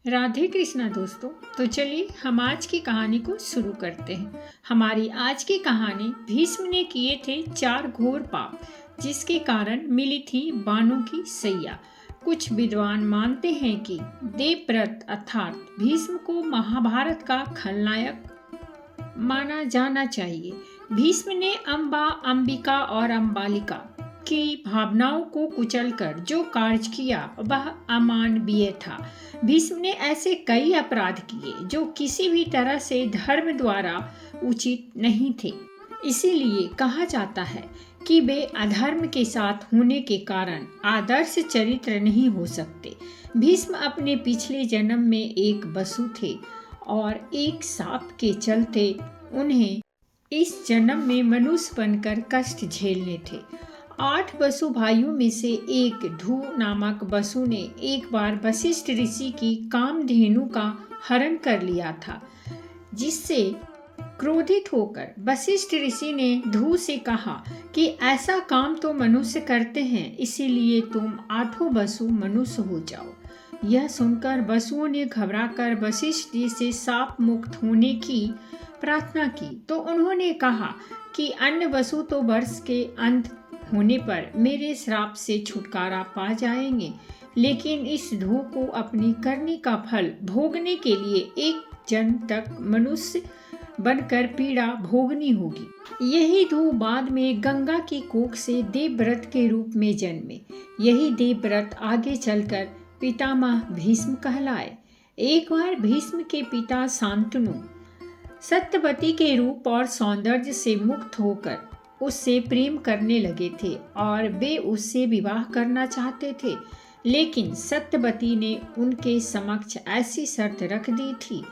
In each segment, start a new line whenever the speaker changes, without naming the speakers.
राधे कृष्णा दोस्तों। तो चलिए हम आज की कहानी को शुरू करते हैं। हमारी आज की कहानी भीष्म ने किए थे 4 घोर पाप जिसके कारण मिली थी बाणों की सैया। कुछ विद्वान मानते हैं कि देवव्रत अर्थात भीष्म को महाभारत का खलनायक माना जाना चाहिए। भीष्म ने अम्बा, अंबिका और अम्बालिका की भावनाओं को कुचलकर जो कार्य किया वह अमानवीय था। भीष्म ने ऐसे कई अपराध किए जो किसी भी तरह से धर्म द्वारा उचित नहीं थे। इसीलिए कहा जाता है कि वे अधर्म के साथ होने के कारण आदर्श चरित्र नहीं हो सकते। भीष्म अपने पिछले जन्म में एक वसु थे और एक शाप के चलते उन्हें इस जन्म में मनुष्य बनकर कष्ट झेलने थे। 8 वसु भाइयों में से एक ध्रुव नामक वसु ने एक बार वशिष्ठ ऋषि की कामधेनु का हरण कर लिया था, जिससे क्रोधित होकर वशिष्ठ ऋषि ने ध्रुव से कहा कि ऐसा काम तो मनुष्य करते हैं, इसीलिए तुम 8 वसु मनुष्य हो जाओ। यह सुनकर वसुओं ने घबराकर वशिष्ठ जी से शाप मुक्त होने की प्रार्थना की, तो उन्होंने कहा कि अन्य वसु तो वर्ष के अंत होने पर मेरे श्राप से छुटकारा पा जाएंगे, लेकिन इस ध्रुव को अपनी करनी का फल भोगने के लिए एक जन्म तक मनुष्य बनकर पीड़ा भोगनी होगी। यही ध्रुव बाद में गंगा की कोख से देवव्रत के रूप में जन्मे। यही देवव्रत आगे चलकर पितामह भीष्म कहलाए। एक बार भीष्म के पिता शांतनु सत्यवती के रूप और सौंदर्य से मुक्त होकर उससे प्रेम करने लगे थे और वे उससे विवाह करना चाहते थे, लेकिन सत्यवती ने उनके समक्ष ऐसी शर्त रख दी थी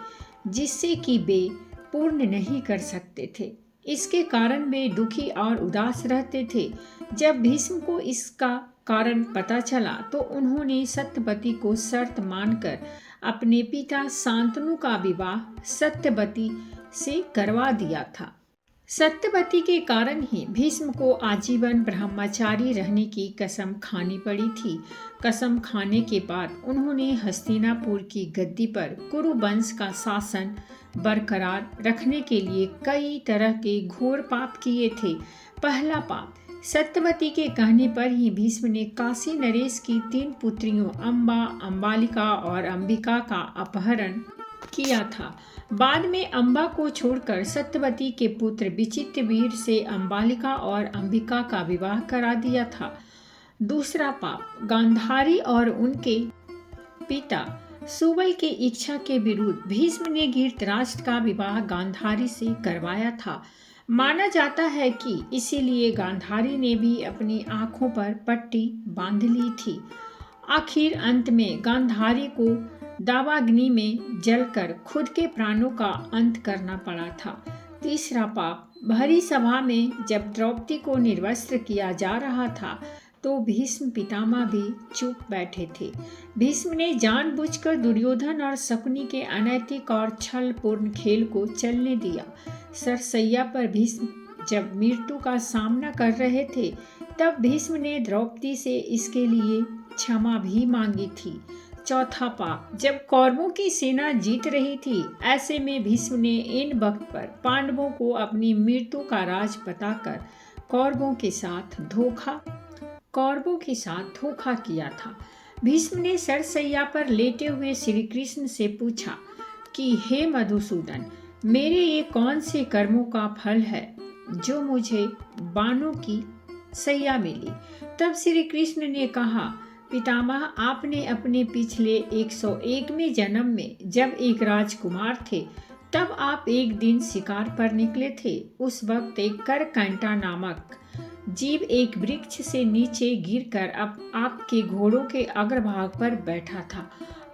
जिससे कि वे पूर्ण नहीं कर सकते थे। इसके कारण वे दुखी और उदास रहते थे। जब भीष्म को इसका कारण पता चला तो उन्होंने सत्यवती को शर्त मानकर अपने पिता शांतनु का विवाह सत्यवती से करवा दिया था। सत्यवती के कारण ही भीष्म को आजीवन ब्रह्मचारी रहने की कसम खानी पड़ी थी। कसम खाने के बाद उन्होंने हस्तिनापुर की गद्दी पर कुरु वंश का शासन बरकरार रखने के लिए कई तरह के घोर पाप किए थे। पहला पाप, सत्यवती के कहने पर ही भीष्म ने काशी नरेश की 3 पुत्रियों अम्बा, अम्बालिका और अंबिका का अपहरण किया था। बाद में अम्बा को छोड़कर सत्यवती के पुत्र विचित्रवीर से अम्बालिका और अंबिका का विवाह करा दिया था। दूसरा पाप, गांधारी और उनके पिता सुबल की इच्छा के विरुद्ध भीष्म ने धृतराष्ट्र का विवाह गांधारी से करवाया था। माना जाता है कि इसीलिए गांधारी ने भी अपनी आंखों पर पट्टी बांध ली थी। आखिर अंत में गांधारी को दावाग्नि में जलकर खुद के प्राणों का अंत करना पड़ा था। तीसरा पाप, भरी सभा में जब द्रौपदी को निर्वस्त्र किया जा रहा था तो भीष्म पितामह भी चुप बैठे थे। भीष्म ने जानबूझकर दुर्योधन और शकुनी के अनैतिक और छलपूर्ण खेल को चलने दिया। सरसैया पर भीष्म जब मृत्यु का सामना कर रहे थे तब भीष्म ने द्रौपदी से इसके लिए क्षमा भी मांगी थी। चौथा पाप, जब कौरवों की सेना जीत रही थी, ऐसे में भीष्म ने इन वक्त पर पांडवों को अपनी मृत्यु का राज बताकर कौरवों के साथ धोखा किया था। भीष्म ने सरसैया पर लेटे हुए श्री कृष्ण से पूछा कि हे मधुसूदन, मेरे ये कौन से कर्मों का फल है जो मुझे बाणों की सैया मिली। तब श्री कृष्ण ने कहा, पितामह, आपने अपने पिछले 101वें जन्म में जब एक राजकुमार थे तब आप एक दिन शिकार पर निकले थे। उस वक्त एक करकंटा नामक जीव एक वृक्ष से नीचे गिरकर आपके घोड़ों के अग्रभाग पर बैठा था।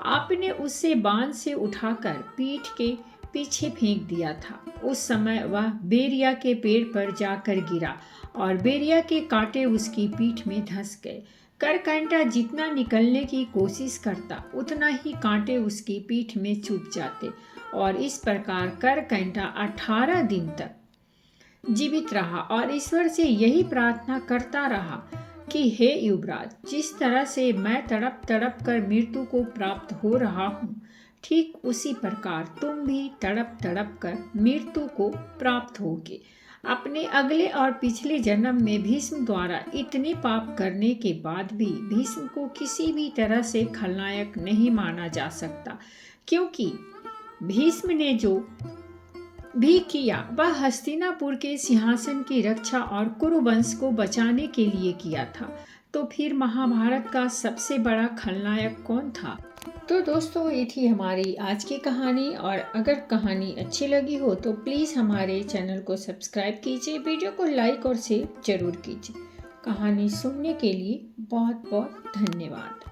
आपने उसे बाण से उठाकर पीठ के पीछे फेंक दिया था। उस समय वह बेरिया के पेड़ पर जाकर गिरा और बेरिया के कांटे उसकी पीठ में धंस गए। करकंटा जितना निकलने की कोशिश करता उतना ही कांटे उसकी पीठ में चुभ जाते और इस प्रकार करकंटा 18 दिन तक जीवित रहा और ईश्वर से यही प्रार्थना करता रहा कि हे युवराज, जिस तरह से मैं तड़प तड़प कर मृत्यु को प्राप्त हो रहा हूँ, ठीक उसी प्रकार तुम भी तड़प तड़प कर मृत्यु को प्राप्त होगे। अपने अगले और पिछले जन्म में भीष्म द्वारा इतने पाप करने के बाद भी भीष्म को किसी भी तरह से खलनायक नहीं माना जा सकता, क्योंकि भीष्म ने जो भी किया वह हस्तिनापुर के सिंहासन की रक्षा और कुरुवंश को बचाने के लिए किया था। तो फिर महाभारत का सबसे बड़ा खलनायक कौन था? तो दोस्तों, ये थी हमारी आज की कहानी, और अगर कहानी अच्छी लगी हो तो प्लीज़ हमारे चैनल को सब्सक्राइब कीजिए, वीडियो को लाइक और शेयर जरूर कीजिए। कहानी सुनने के लिए बहुत बहुत धन्यवाद।